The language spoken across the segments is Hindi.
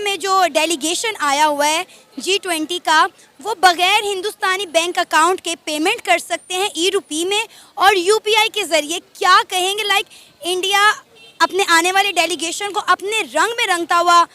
में जो डेलीगेशन आया हुआ है G20 का, वो बगैर हिंदुस्तानी बैंक अकाउंट के पेमेंट कर सकते हैं ई-रुपी में और यूपीआई के ज़रिए। क्या कहेंगे, लाइक इंडिया अपने आने वाले डेलीगेशन को अपने रंग में रंगता हुआ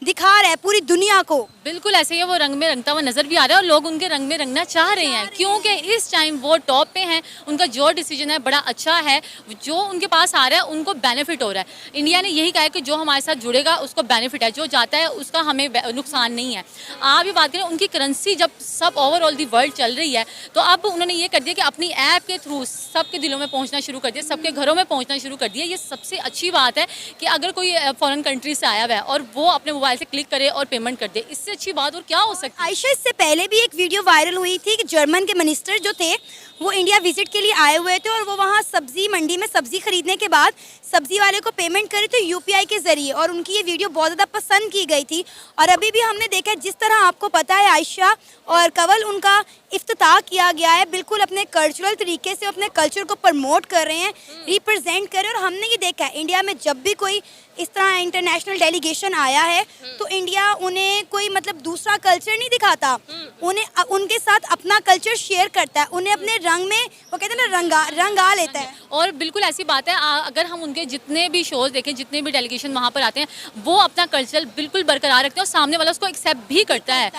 दिखा रहा है पूरी दुनिया को। बिल्कुल ऐसे ही वो रंग में रंगता हुआ नजर भी आ रहा है और लोग उनके रंग में रंगना चाह रहे हैं क्योंकि इस टाइम वो टॉप पे हैं। उनका जो डिसीजन है बड़ा अच्छा है, जो उनके पास आ रहा है उनको बेनिफिट हो रहा है। इंडिया ने यही कहा है कि जो हमारे साथ जुड़ेगा उसको बेनिफिट है, जो जाता है उसका हमें नुकसान नहीं है। आप ये बात करें, उनकी करेंसी जब सब ओवरऑल दी वर्ल्ड चल रही है तो अब उन्होंने ये कर दिया कि अपनी ऐप के थ्रू सबके दिलों में पहुँचना शुरू कर दिया, सबके घरों में पहुँचना शुरू कर दिया। ये सबसे अच्छी बात है कि अगर कोई फॉरेन कंट्री से आया हुआ है और वो अपने मोबाइल से क्लिक करे और पेमेंट कर दे, इससे अच्छी बात और क्या हो सकती है। आयशा, इससे पहले भी एक वीडियो वायरल हुई थी कि जर्मन के मिनिस्टर जो थे वो इंडिया विजिट के लिए आए हुए थे और वो वहाँ सब्जी मंडी में सब्जी खरीदने के बाद सब्जी वाले को पेमेंट करे थे यूपीआई के जरिए, और उनकी ये वीडियो बहुत ज़्यादा पसंद की गई थी। और अभी भी हमने देखा है, जिस तरह आपको पता है आयशा और कवल, उनका इफ्तिताह किया गया है, बिल्कुल अपने कल्चरल तरीके से अपने कल्चर को प्रमोट कर रहे हैं, रिप्रेजेंट कर रहे हैं। और हमने ये देखा है इंडिया में जब भी कोई इस तरह इंटरनेशनल डेलीगेशन आया है तो इंडिया उन्हें कोई मतलब दूसरा कल्चर नहीं दिखाता, उन्हें उनके साथ अपना कल्चर शेयर करता है, उन्हें अपने रंग में, वो कहते हैं ना, रंगा लेता है। और बिल्कुल ऐसी बात है, अगर हम उनके जितने भी शोज़ देखें, जितने भी डेलीगेशन वहाँ पर आते हैं, वो अपना कल्चर बिल्कुल बरकरार रखते हैं और सामने वाला उसको एक्सेप्ट भी करता है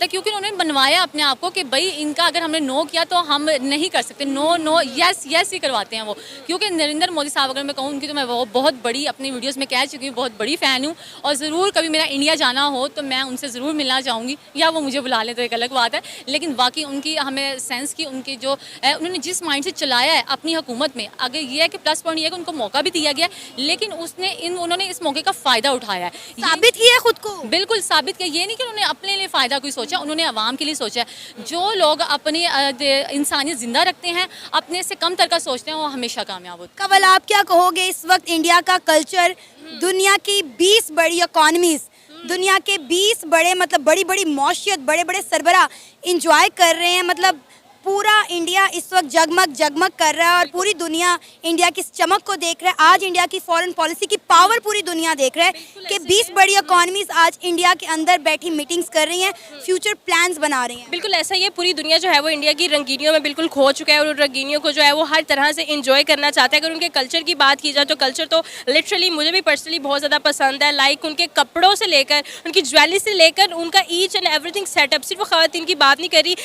क्योंकि उन्होंने बनवाया अपने आप को कि भाई इनका अगर हमने नो किया तो हम नहीं कर सकते, नो नो यस यस ही करवाते हैं वो। क्योंकि नरेंद्र मोदी साहब, अगर मैं कहूँ उनकी, तो मैं वो बहुत बड़ी अपनी वीडियोज़ में कह चुकी हूँ, बहुत बड़ी फ़ैन हूँ और ज़रूर कभी मेरा इंडिया जाना हो तो मैं उनसे ज़रूर मिलना चाहूँगी, या वो मुझे बुला लें तो एक अलग बात है। लेकिन बाकी उनकी हमें सेंस की, उनकी जो उन्होंने जिस माइंड से चलाया है अपनी हुकूमत में, अगर ये है कि प्लस पॉइंट ये है कि उनको मौका भी दिया गया, लेकिन उन्होंने इस मौके का फ़ायदा उठाया है, साबित किया खुद को। बिल्कुल साबित किया। ये नहीं कि उन्होंने अपने लिए फ़ायदा कोई सोचा, उन्होंने आवाम के लिए सोचा है। जो लोग अपनी इंसानियत जिंदा रखते हैं, अपने से कम तर का सोचते हैं, वो हमेशा कामयाब होते हैं। कवल, आप क्या कहोगे, इस वक्त इंडिया का कल्चर दुनिया की 20 बड़ी इकॉनमीज, दुनिया के 20 बड़े मतलब बड़ी बड़ी मौशियत, बड़े बड़े सरबराह इंजॉय कर रहे हैं, मतलब पूरा इंडिया इस वक्त जगमग जगमग कर रहा है और पूरी दुनिया इंडिया की इस चमक को देख रहा है। आज इंडिया की फॉरेन पॉलिसी की पावर पूरी दुनिया देख रहा है कि 20 बड़ी इकॉनमीज आज इंडिया के अंदर बैठी मीटिंग्स कर रही हैं, फ्यूचर प्लान्स बना रही हैं। बिल्कुल ऐसा ही है, पूरी दुनिया जो है वो इंडिया की रंगीनियों में बिल्कुल खो चुका है और उन रंगीनियों को जो है वो हर तरह से इंजॉय करना चाहता है। अगर उनके कल्चर की बात की जाए तो कल्चर तो लिटरली मुझे भी पर्सनली बहुत ज़्यादा पसंद है। लाइक उनके कपड़ों से लेकर, उनकी ज्वेलरी से लेकर, उनका ईच एंड एवरीथिंग सेटअप। सिर्फ ख़वातीन की बात नहीं करी,